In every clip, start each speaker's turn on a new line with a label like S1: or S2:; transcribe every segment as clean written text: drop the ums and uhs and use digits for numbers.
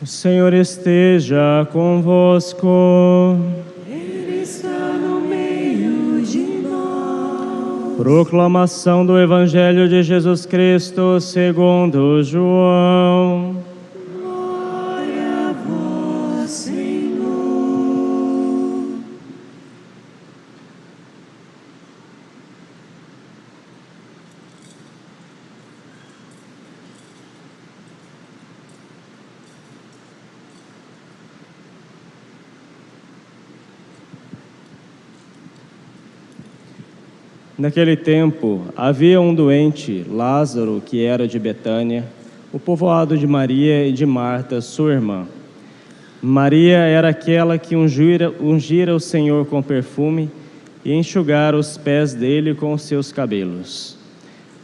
S1: O Senhor esteja convosco.
S2: Ele está no meio de nós.
S1: Proclamação do Evangelho de Jesus Cristo segundo João.
S2: Glória a vós, Senhor.
S1: Naquele tempo, havia um doente, Lázaro, que era de Betânia, o povoado de Maria e de Marta, sua irmã. Maria era aquela que ungira o Senhor com perfume e enxugara os pés dele com os seus cabelos.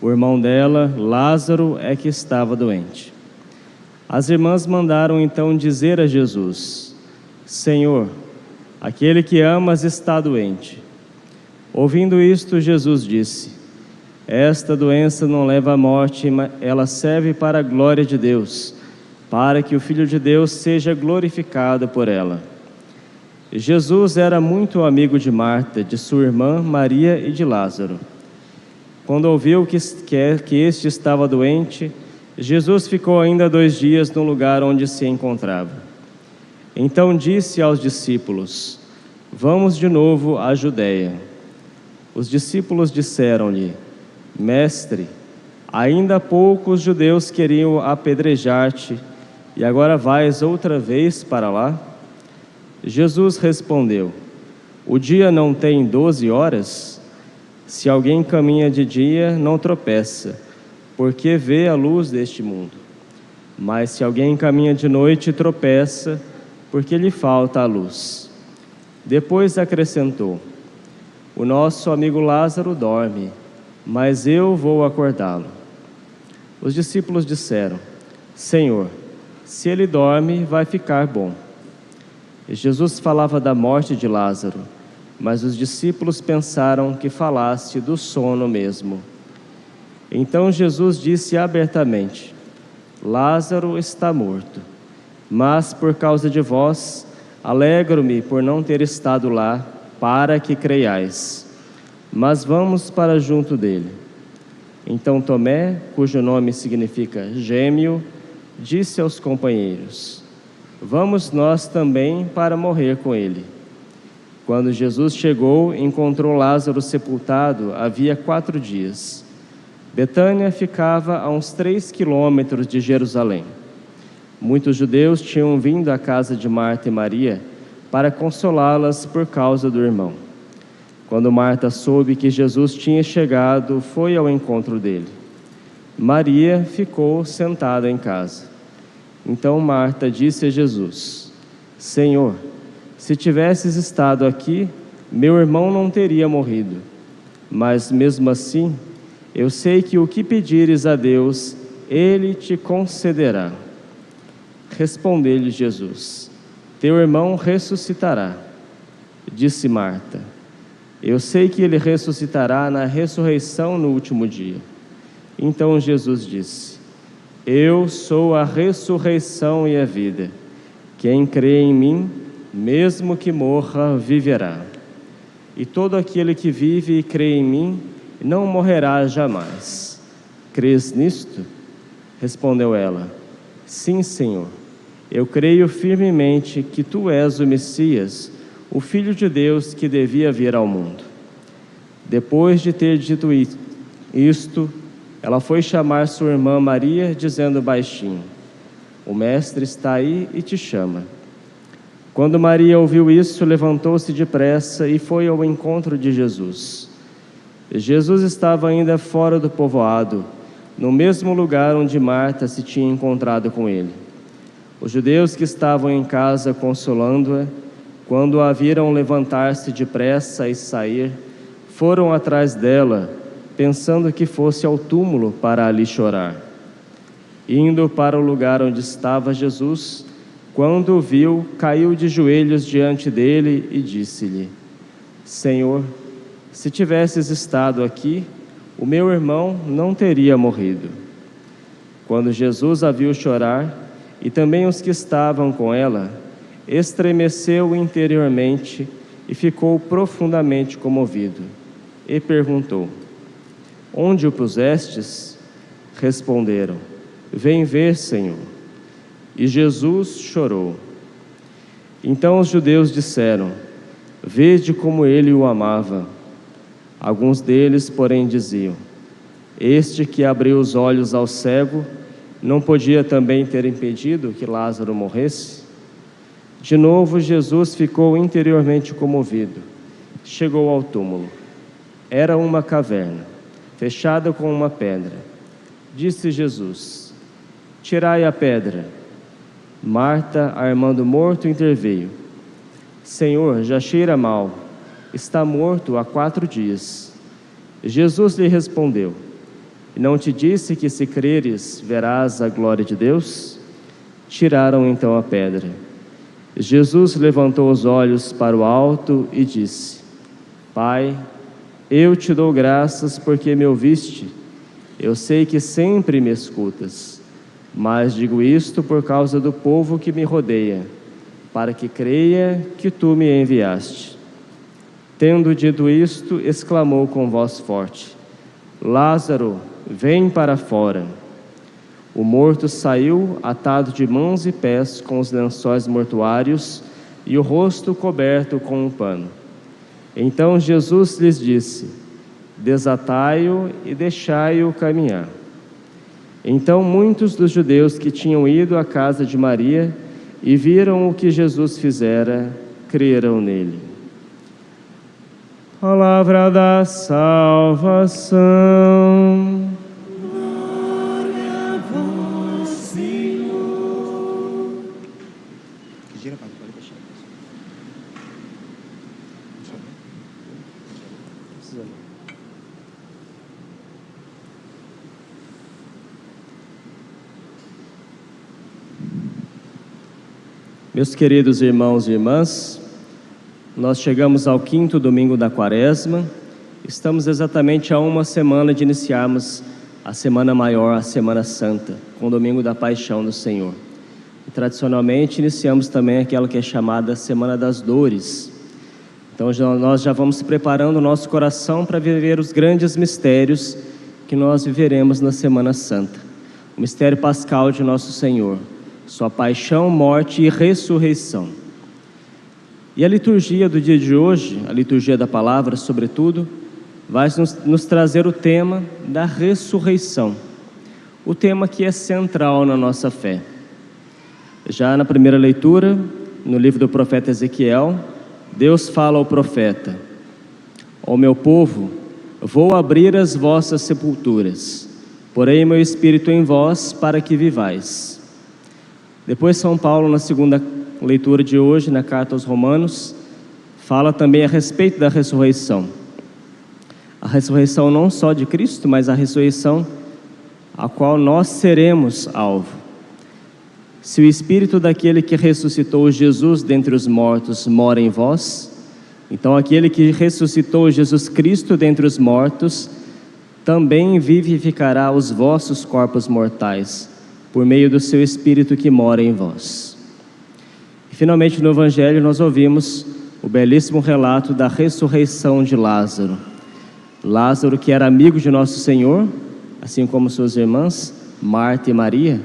S1: O irmão dela, Lázaro, é que estava doente. As irmãs mandaram então dizer a Jesus: Senhor, aquele que amas está doente. Ouvindo isto, Jesus disse: Esta doença não leva à morte, ela serve para a glória de Deus, para que o Filho de Deus seja glorificado por ela. Jesus era muito amigo de Marta, de sua irmã Maria e de Lázaro. Quando ouviu que este estava doente, Jesus ficou ainda 2 dias no lugar onde se encontrava. Então disse aos discípulos: Vamos de novo à Judeia. Os discípulos disseram-lhe: Mestre, ainda há pouco os judeus queriam apedrejar-te, e agora vais outra vez para lá? Jesus respondeu: O dia não tem 12 horas? Se alguém caminha de dia, não tropeça, porque vê a luz deste mundo. Mas se alguém caminha de noite, tropeça, porque lhe falta a luz. Depois acrescentou: O nosso amigo Lázaro dorme, mas eu vou acordá-lo. Os discípulos disseram: Senhor, se ele dorme, vai ficar bom. E Jesus falava da morte de Lázaro, mas os discípulos pensaram que falasse do sono mesmo. Então Jesus disse abertamente: Lázaro está morto, mas por causa de vós, alegro-me por não ter estado lá, para que creiais. Mas vamos para junto dele. Então Tomé, cujo nome significa gêmeo, disse aos companheiros: Vamos nós também para morrer com ele. Quando Jesus chegou, encontrou Lázaro sepultado havia 4 dias. Betânia ficava a uns 3 quilômetros de Jerusalém. Muitos judeus tinham vindo à casa de Marta e Maria para consolá-las por causa do irmão. Quando Marta soube que Jesus tinha chegado, foi ao encontro dele. Maria ficou sentada em casa. Então Marta disse a Jesus: Senhor, se tivesses estado aqui, meu irmão não teria morrido. Mas mesmo assim, eu sei que o que pedires a Deus, Ele te concederá. Respondeu-lhe Jesus: Teu irmão ressuscitará. Disse Marta: Eu sei que ele ressuscitará na ressurreição no último dia. Então Jesus disse: Eu sou a ressurreição e a vida. Quem crê em mim, mesmo que morra, viverá. E todo aquele que vive e crê em mim, não morrerá jamais. Crês nisto? Respondeu ela: Sim, Senhor. Eu creio firmemente que tu és o Messias, o Filho de Deus que devia vir ao mundo. Depois de ter dito isto, ela foi chamar sua irmã Maria, dizendo baixinho: O Mestre está aí e te chama. Quando Maria ouviu isso, levantou-se depressa e foi ao encontro de Jesus. Jesus estava ainda fora do povoado, no mesmo lugar onde Marta se tinha encontrado com ele. Os judeus que estavam em casa consolando-a, quando a viram levantar-se depressa e sair, foram atrás dela, pensando que fosse ao túmulo para ali chorar. Indo para o lugar onde estava Jesus, quando o viu, caiu de joelhos diante dele e disse-lhe: Senhor, se tivesses estado aqui, o meu irmão não teria morrido. Quando Jesus a viu chorar, e também os que estavam com ela, estremeceu interiormente e ficou profundamente comovido. E perguntou: Onde o pusestes? Responderam: Vem ver, Senhor. E Jesus chorou. Então os judeus disseram: Vede como ele o amava. Alguns deles, porém, diziam: Este que abriu os olhos ao cego, não podia também ter impedido que Lázaro morresse? De novo, Jesus ficou interiormente comovido. Chegou ao túmulo. Era uma caverna, fechada com uma pedra. Disse Jesus: Tirai a pedra. Marta, a irmã do morto, interveio: Senhor, já cheira mal. Está morto há 4 dias. Jesus lhe respondeu: Não te disse que, se creres, verás a glória de Deus? Tiraram então a pedra. Jesus levantou os olhos para o alto e disse: Pai, eu te dou graças porque me ouviste. Eu sei que sempre me escutas, mas digo isto por causa do povo que me rodeia, para que creia que tu me enviaste. Tendo dito isto, exclamou com voz forte: Lázaro, vem para fora. O morto saiu, atado de mãos e pés com os lençóis mortuários e o rosto coberto com um pano. Então Jesus lhes disse: Desatai-o e deixai-o caminhar. Então muitos dos judeus que tinham ido à casa de Maria e viram o que Jesus fizera, creram nele. Palavra da salvação.
S2: Glória a vós, Senhor.
S1: Meus queridos irmãos e irmãs, nós chegamos ao 5º domingo da Quaresma. Estamos exatamente a uma semana de iniciarmos a Semana Maior, a Semana Santa, com o Domingo da Paixão do Senhor. E, tradicionalmente, iniciamos também aquela que é chamada Semana das Dores. Então, nós já vamos preparando o nosso coração para viver os grandes mistérios que nós viveremos na Semana Santa. O mistério pascal de nosso Senhor, sua paixão, morte e ressurreição. E a liturgia do dia de hoje, a liturgia da palavra, sobretudo, vai nos trazer o tema da ressurreição, o tema que é central na nossa fé. Já na primeira leitura, no livro do profeta Ezequiel, Deus fala ao profeta: Ó meu povo, vou abrir as vossas sepulturas, porei meu espírito em vós para que vivais. Depois São Paulo, na segunda leitura de hoje, na carta aos Romanos, fala também a respeito da ressurreição. A ressurreição não só de Cristo, mas a ressurreição a qual nós seremos alvo. Se o Espírito daquele que ressuscitou Jesus dentre os mortos mora em vós, então aquele que ressuscitou Jesus Cristo dentre os mortos também vivificará os vossos corpos mortais, por meio do seu Espírito que mora em vós. E finalmente no Evangelho nós ouvimos o belíssimo relato da ressurreição de Lázaro. Lázaro, que era amigo de nosso Senhor, assim como suas irmãs, Marta e Maria,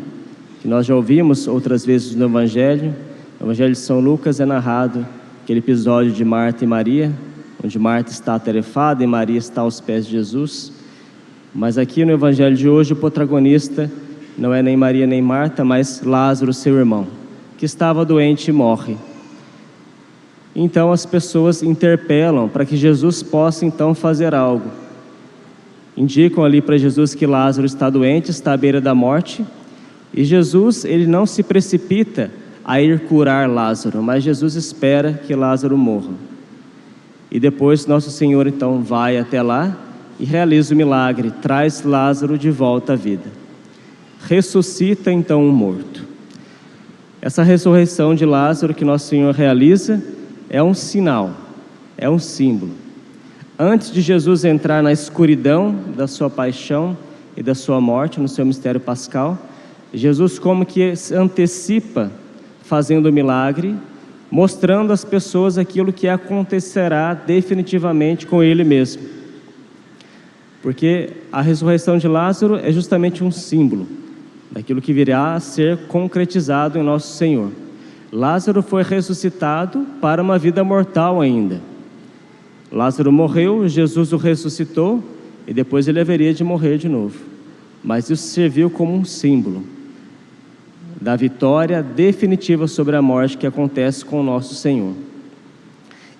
S1: que nós já ouvimos outras vezes no Evangelho. No Evangelho de São Lucas é narrado aquele episódio de Marta e Maria, onde Marta está atarefada e Maria está aos pés de Jesus. Mas aqui no Evangelho de hoje o protagonista não é nem Maria nem Marta, mas Lázaro, seu irmão, que estava doente e morre. Então as pessoas interpelam para que Jesus possa então fazer algo. Indicam ali para Jesus que Lázaro está doente, está à beira da morte, e Jesus, ele não se precipita a ir curar Lázaro, mas Jesus espera que Lázaro morra. E depois nosso Senhor então vai até lá e realiza o milagre, traz Lázaro de volta à vida. Ressuscita então o morto. Essa ressurreição de Lázaro que nosso Senhor realiza é um sinal, é um símbolo. Antes de Jesus entrar na escuridão da sua paixão e da sua morte, no seu mistério pascal, Jesus como que se antecipa fazendo o milagre, mostrando às pessoas aquilo que acontecerá definitivamente com Ele mesmo. Porque a ressurreição de Lázaro é justamente um símbolo daquilo que virá a ser concretizado em nosso Senhor. Lázaro foi ressuscitado para uma vida mortal ainda. Lázaro morreu, Jesus o ressuscitou e depois ele haveria de morrer de novo. Mas isso serviu como um símbolo da vitória definitiva sobre a morte que acontece com o nosso Senhor.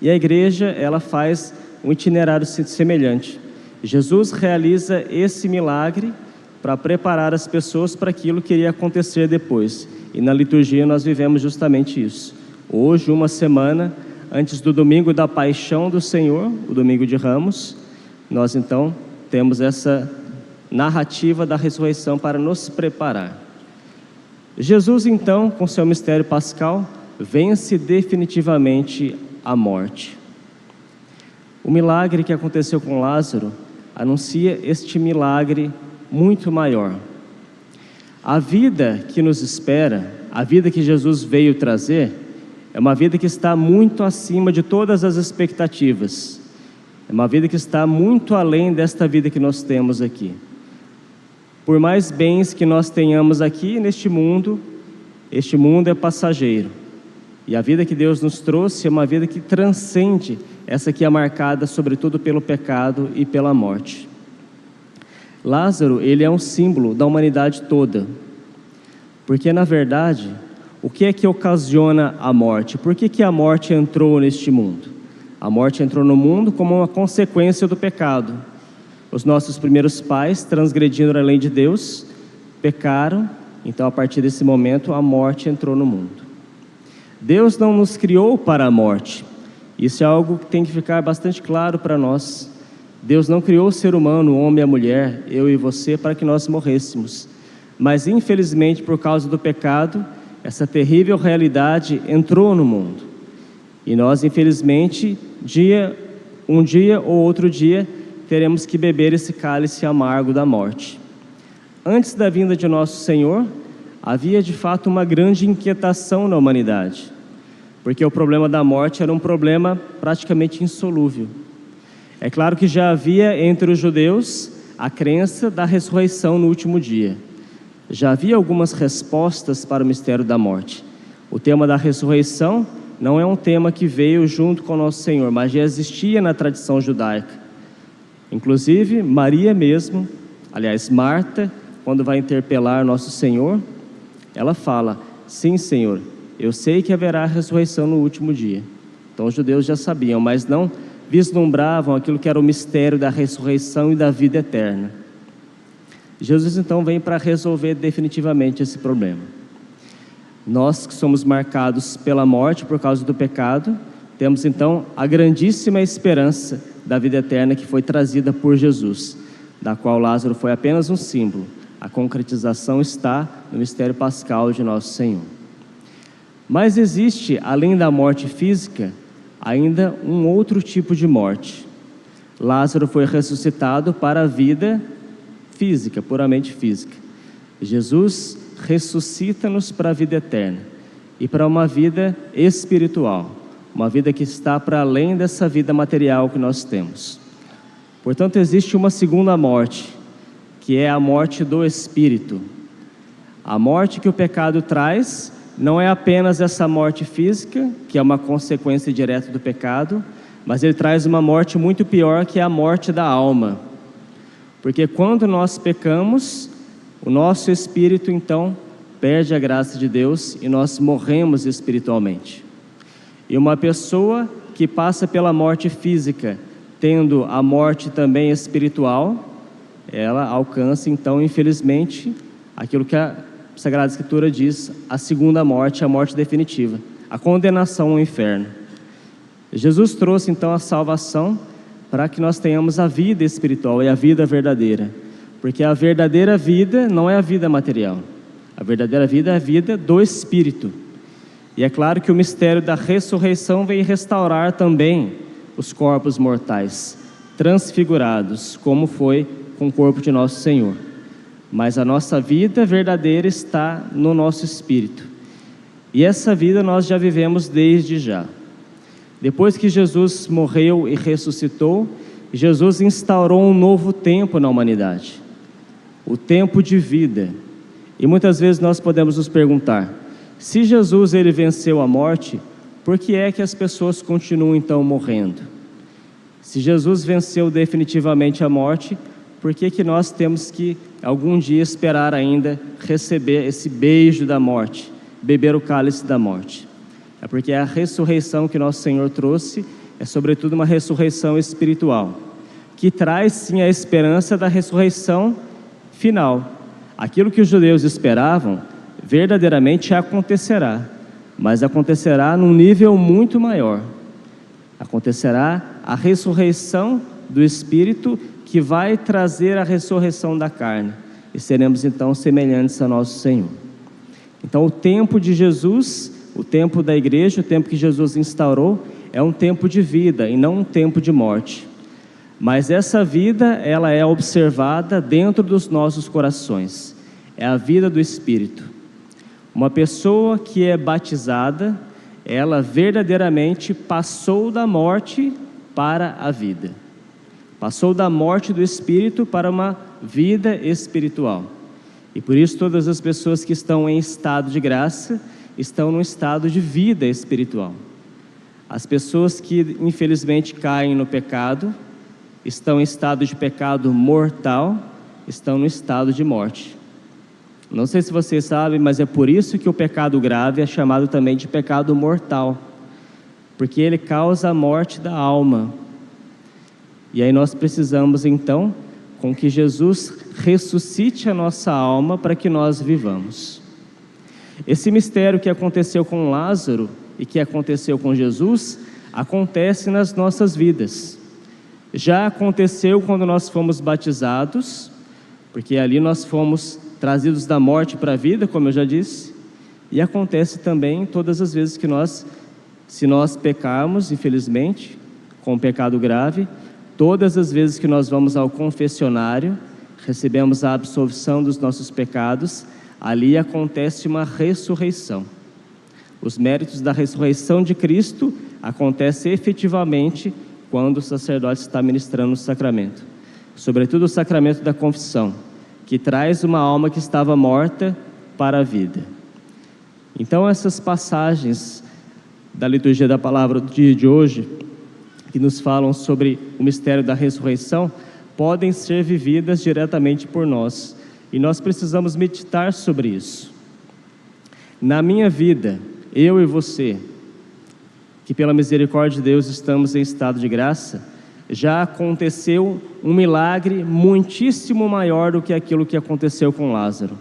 S1: E a igreja, ela faz um itinerário semelhante. Jesus realiza esse milagre para preparar as pessoas para aquilo que iria acontecer depois. E na liturgia nós vivemos justamente isso. Hoje, uma semana antes do domingo da paixão do Senhor, o domingo de Ramos, nós então temos essa narrativa da ressurreição para nos preparar. Jesus então, com seu mistério pascal, vence definitivamente a morte. O milagre que aconteceu com Lázaro anuncia este milagre muito maior. A vida que nos espera, a vida que Jesus veio trazer, é uma vida que está muito acima de todas as expectativas. É uma vida que está muito além desta vida que nós temos aqui. Por mais bens que nós tenhamos aqui neste mundo, este mundo é passageiro. E a vida que Deus nos trouxe é uma vida que transcende essa que é marcada sobretudo pelo pecado e pela morte. Lázaro, ele é um símbolo da humanidade toda. Porque na verdade, o que é que ocasiona a morte? Por que a morte entrou neste mundo? A morte entrou no mundo como uma consequência do pecado. Os nossos primeiros pais transgrediram a lei de Deus, pecaram, então a partir desse momento a morte entrou no mundo. Deus não nos criou para a morte. Isso é algo que tem que ficar bastante claro para nós. Deus não criou o ser humano, o homem e a mulher, eu e você, para que nós morrêssemos. Mas infelizmente, por causa do pecado, essa terrível realidade entrou no mundo. E nós, infelizmente, um dia ou outro dia, teremos que beber esse cálice amargo da morte. Antes da vinda de nosso Senhor, havia de fato uma grande inquietação na humanidade, porque o problema da morte era um problema praticamente insolúvel. É claro que já havia entre os judeus a crença da ressurreição no último dia. Já havia algumas respostas para o mistério da morte. O tema da ressurreição não é um tema que veio junto com o nosso Senhor, mas já existia na tradição judaica. Inclusive, Maria mesmo, aliás, Marta, quando vai interpelar nosso Senhor, ela fala: sim, Senhor, eu sei que haverá ressurreição no último dia. Então os judeus já sabiam, mas não vislumbravam aquilo que era o mistério da ressurreição e da vida eterna. Jesus então vem para resolver definitivamente esse problema. Nós que somos marcados pela morte por causa do pecado, temos então a grandíssima esperança da vida eterna que foi trazida por Jesus, da qual Lázaro foi apenas um símbolo. A concretização está no mistério pascal de nosso Senhor. Mas existe, além da morte física, ainda um outro tipo de morte. Lázaro foi ressuscitado para a vida física, puramente física. Jesus ressuscita-nos para a vida eterna e para uma vida espiritual, uma vida que está para além dessa vida material que nós temos. Portanto, existe uma segunda morte, que é a morte do espírito. A morte que o pecado traz não é apenas essa morte física, que é uma consequência direta do pecado, mas ele traz uma morte muito pior, que é a morte da alma. Porque quando nós pecamos, o nosso espírito então perde a graça de Deus e nós morremos espiritualmente. E uma pessoa que passa pela morte física, tendo a morte também espiritual, ela alcança então, infelizmente, aquilo que a Sagrada Escritura diz, a segunda morte, a morte definitiva, a condenação ao inferno. Jesus trouxe então a salvação para que nós tenhamos a vida espiritual e a vida verdadeira, porque a verdadeira vida não é a vida material, a verdadeira vida é a vida do Espírito. E é claro que o mistério da ressurreição vem restaurar também os corpos mortais, transfigurados, como foi com o corpo de nosso Senhor. mas a nossa vida verdadeira está no nosso espírito. E essa vida nós já vivemos desde já. Depois que Jesus morreu e ressuscitou, Jesus instaurou um novo tempo na humanidade, o tempo de vida. E muitas vezes nós podemos nos perguntar, se Jesus ele venceu a morte, por que é que as pessoas continuam então morrendo? Se Jesus venceu definitivamente a morte, por que que nós temos que algum dia esperar ainda receber esse beijo da morte, beber o cálice da morte? É porque a ressurreição que nosso Senhor trouxe é sobretudo uma ressurreição espiritual, que traz sim a esperança da ressurreição final. Aquilo que os judeus esperavam, verdadeiramente acontecerá, mas acontecerá num nível muito maior. Acontecerá a ressurreição do Espírito, que vai trazer a ressurreição da carne, e seremos então semelhantes a nosso Senhor. Então o tempo de Jesus, o tempo da igreja, o tempo que Jesus instaurou, é um tempo de vida e não um tempo de morte. Mas essa vida, ela é observada dentro dos nossos corações. É a vida do Espírito. Uma pessoa que é batizada, ela verdadeiramente passou da morte para a vida. Passou da morte do Espírito para uma vida espiritual. E por isso todas as pessoas que estão em estado de graça, estão num estado de vida espiritual. As pessoas que infelizmente caem no pecado, estão em estado de pecado mortal, estão no estado de morte. Não sei se vocês sabem, mas é por isso que o pecado grave é chamado também de pecado mortal, porque ele causa a morte da alma. E aí nós precisamos então com que Jesus ressuscite a nossa alma para que nós vivamos. Esse mistério que aconteceu com Lázaro e que aconteceu com Jesus, acontece nas nossas vidas. Já aconteceu quando nós fomos batizados, porque ali nós fomos trazidos da morte para a vida, como eu já disse, e acontece também todas as vezes que se nós pecarmos, infelizmente, com um pecado grave, todas as vezes que nós vamos ao confessionário, recebemos a absolvição dos nossos pecados, ali acontece uma ressurreição. Os méritos da ressurreição de Cristo acontecem efetivamente quando o sacerdote está ministrando o sacramento, sobretudo o sacramento da confissão, que traz uma alma que estava morta para a vida. Então essas passagens da liturgia da palavra do dia de hoje, que nos falam sobre o mistério da ressurreição, podem ser vividas diretamente por nós, e nós precisamos meditar sobre isso. Na minha vida, eu e você, que pela misericórdia de Deus estamos em estado de graça, já aconteceu um milagre muitíssimo maior do que aquilo que aconteceu com Lázaro.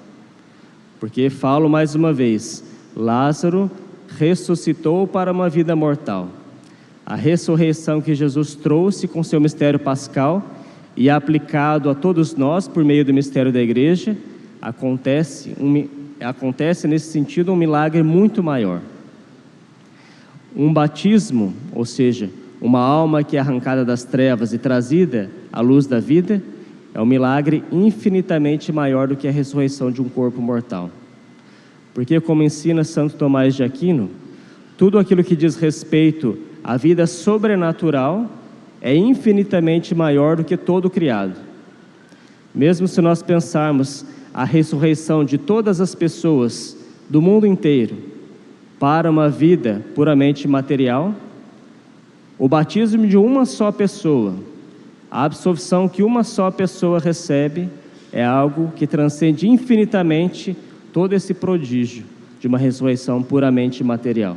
S1: Porque falo mais uma vez, Lázaro ressuscitou para uma vida mortal. A ressurreição que Jesus trouxe com seu mistério pascal e aplicado a todos nós por meio do mistério da igreja, acontece nesse sentido um milagre muito maior. Um batismo, ou seja, uma alma que é arrancada das trevas e trazida à luz da vida, é um milagre infinitamente maior do que a ressurreição de um corpo mortal. Porque, como ensina Santo Tomás de Aquino, tudo aquilo que diz respeito à vida sobrenatural é infinitamente maior do que todo o criado. Mesmo se nós pensarmos a ressurreição de todas as pessoas do mundo inteiro para uma vida puramente material, o batismo de uma só pessoa, a absolvição que uma só pessoa recebe, é algo que transcende infinitamente todo esse prodígio de uma ressurreição puramente material.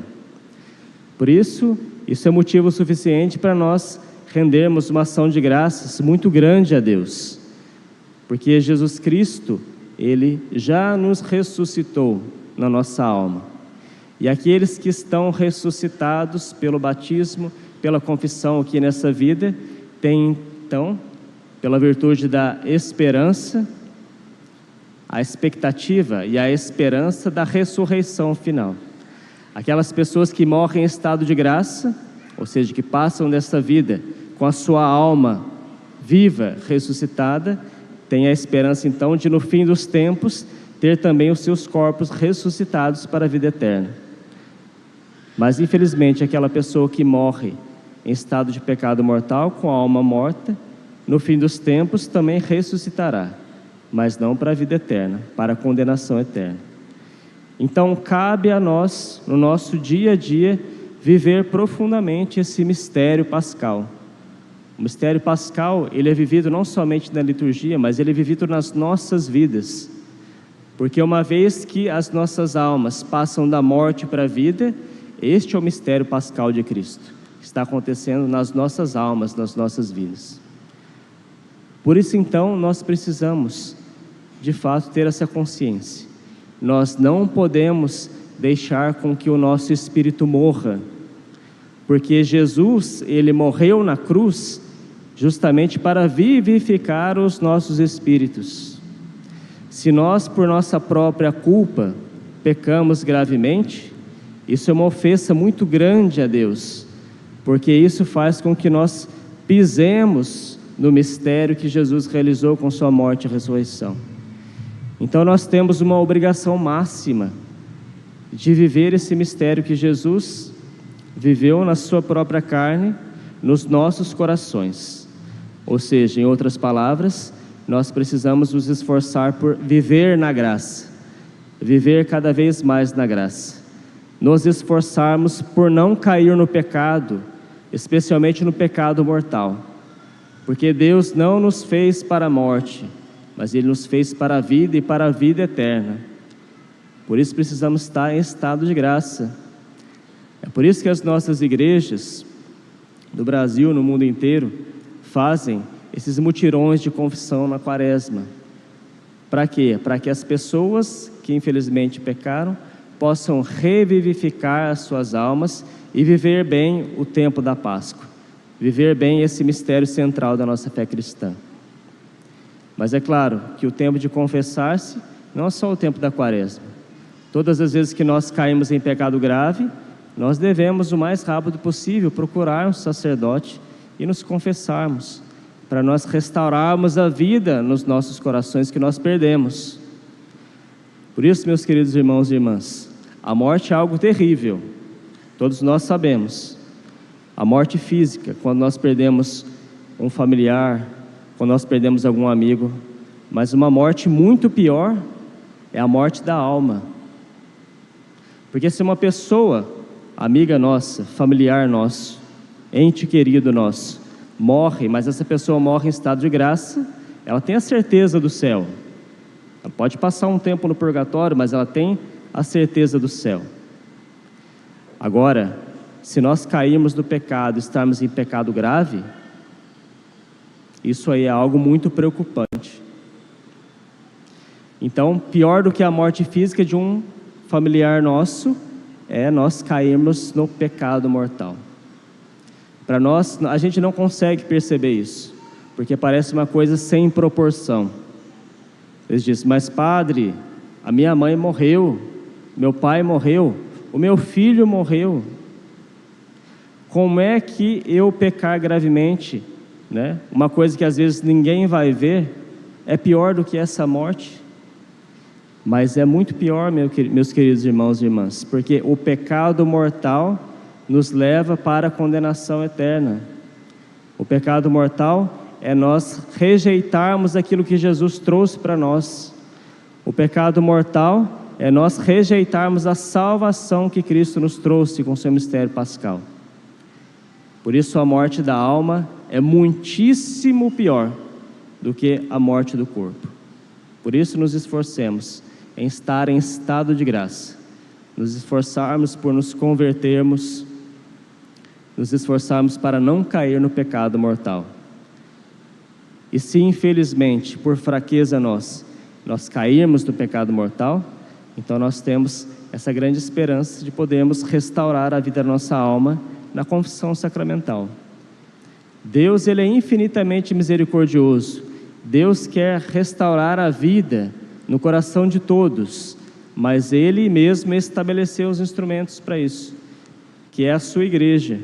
S1: Por isso é motivo suficiente para nós rendermos uma ação de graças muito grande a Deus, porque Jesus Cristo, Ele já nos ressuscitou na nossa alma, e aqueles que estão ressuscitados pelo batismo, pela confissão aqui nessa vida, têm então, pela virtude da esperança, a expectativa e a esperança da ressurreição final. Aquelas pessoas que morrem em estado de graça, ou seja, que passam dessa vida com a sua alma viva, ressuscitada, tem a esperança então de no fim dos tempos ter também os seus corpos ressuscitados para a vida eterna. Mas infelizmente aquela pessoa que morre em estado de pecado mortal, com a alma morta, no fim dos tempos também ressuscitará, mas não para a vida eterna, para a condenação eterna. Então cabe a nós, no nosso dia a dia, viver profundamente esse mistério pascal. O mistério pascal, ele é vivido não somente na liturgia, mas ele é vivido nas nossas vidas. Porque uma vez que as nossas almas passam da morte para a vida, este é o mistério pascal de Cristo, que está acontecendo nas nossas almas, nas nossas vidas. Por isso então, nós precisamos, de fato, ter essa consciência. Nós não podemos deixar com que o nosso espírito morra, porque Jesus, ele morreu na cruz justamente para vivificar os nossos espíritos. Se nós, por nossa própria culpa, pecamos gravemente, isso é uma ofensa muito grande a Deus, porque isso faz com que nós pisemos no mistério que Jesus realizou com sua morte e ressurreição. Então nós temos uma obrigação máxima de viver esse mistério que Jesus viveu na sua própria carne, nos nossos corações. Ou seja, em outras palavras, nós precisamos nos esforçar por viver na graça, viver cada vez mais na graça, nos esforçarmos por não cair no pecado, especialmente no pecado mortal, porque Deus não nos fez para a morte, mas Ele nos fez para a vida e para a vida eterna. Por isso precisamos estar em estado de graça. É por isso que as nossas igrejas, no Brasil, no mundo inteiro, fazem esses mutirões de confissão na quaresma. Para quê? Para que as pessoas que infelizmente pecaram possam revivificar as suas almas e viver bem o tempo da Páscoa, viver bem esse mistério central da nossa fé cristã. Mas é claro que o tempo de confessar-se não é só o tempo da quaresma. Todas as vezes que nós caímos em pecado grave, nós devemos o mais rápido possível procurar um sacerdote e nos confessarmos, para nós restaurarmos a vida nos nossos corações que nós perdemos. Por isso, meus queridos irmãos e irmãs, a morte é algo terrível, todos nós sabemos. A morte física, quando nós perdemos um familiar, quando nós perdemos algum amigo, mas uma morte muito pior é a morte da alma. Porque se uma pessoa, amiga nossa, familiar nosso, ente querido nosso, morre, mas essa pessoa morre em estado de graça, ela tem a certeza do céu. Ela pode passar um tempo no purgatório, mas ela tem a certeza do céu. Agora, se nós cairmos no pecado, estarmos em pecado grave, isso aí é algo muito preocupante. Então, pior do que a morte física de um familiar nosso, é nós cairmos no pecado mortal. Para nós, a gente não consegue perceber isso, porque parece uma coisa sem proporção. Eles dizem, mas padre, a minha mãe morreu, meu pai morreu, o meu filho morreu. Como é que eu pecar gravemente, né? Uma coisa que às vezes ninguém vai ver, é pior do que essa morte? Mas é muito pior, meus queridos irmãos e irmãs, porque o pecado mortal nos leva para a condenação eterna. O pecado mortal é nós rejeitarmos aquilo que Jesus trouxe para nós. O pecado mortal é nós rejeitarmos a salvação que Cristo nos trouxe com seu mistério pascal. Por isso a morte da alma é muitíssimo pior do que a morte do corpo. Por isso nos esforcemos em estar em estado de graça, nos esforçarmos por nos convertermos, nos esforçarmos para não cair no pecado mortal. E se infelizmente, por fraqueza nós cairmos no pecado mortal, então nós temos essa grande esperança de podermos restaurar a vida da nossa alma na confissão sacramental. Deus, Ele é infinitamente misericordioso. Deus quer restaurar a vida no coração de todos, mas Ele mesmo estabeleceu os instrumentos para isso, que é a sua igreja.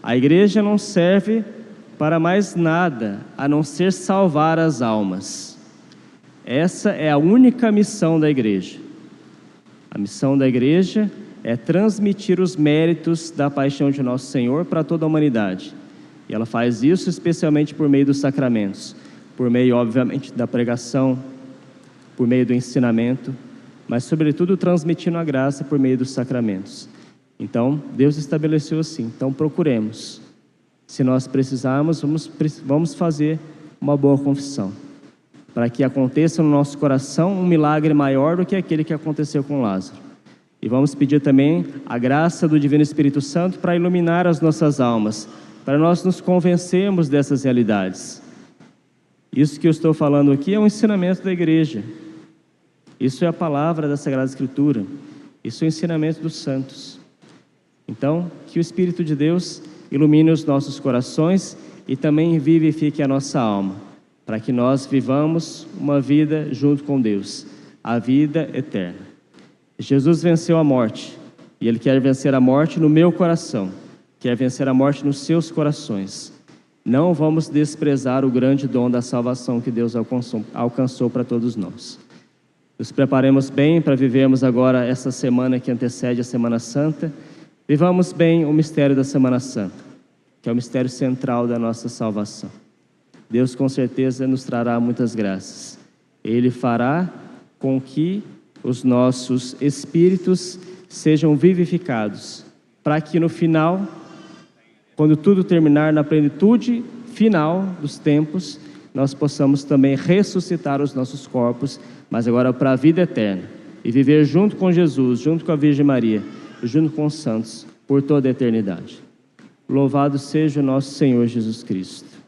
S1: A igreja não serve para mais nada, a não ser salvar as almas. Essa é a única missão da igreja. A missão da igreja é transmitir os méritos da paixão de nosso Senhor para toda a humanidade. E ela faz isso especialmente por meio dos sacramentos, por meio, obviamente, da pregação, por meio do ensinamento, mas, sobretudo, transmitindo a graça por meio dos sacramentos. Então, Deus estabeleceu assim. Então, procuremos. Se nós precisarmos, vamos fazer uma boa confissão, para que aconteça no nosso coração um milagre maior do que aquele que aconteceu com Lázaro. E vamos pedir também a graça do Divino Espírito Santo para iluminar as nossas almas, para nós nos convencermos dessas realidades. Isso que eu estou falando aqui é um ensinamento da igreja. Isso é a palavra da Sagrada Escritura. Isso é o ensinamento dos santos. Então, que o Espírito de Deus ilumine os nossos corações e também vivifique a nossa alma, para que nós vivamos uma vida junto com Deus, a vida eterna. Jesus venceu a morte, e Ele quer vencer a morte no meu coração, quer vencer a morte nos seus corações. Não vamos desprezar o grande dom da salvação que Deus alcançou para todos nós. Nos preparemos bem para vivermos agora essa semana que antecede a Semana Santa. Vivamos bem o mistério da Semana Santa, que é o mistério central da nossa salvação. Deus com certeza nos trará muitas graças. Ele fará com que os nossos espíritos sejam vivificados, para que no final, quando tudo terminar na plenitude final dos tempos, nós possamos também ressuscitar os nossos corpos, mas agora para a vida eterna, e viver junto com Jesus, junto com a Virgem Maria, junto com os santos, por toda a eternidade. Louvado seja o nosso Senhor Jesus Cristo.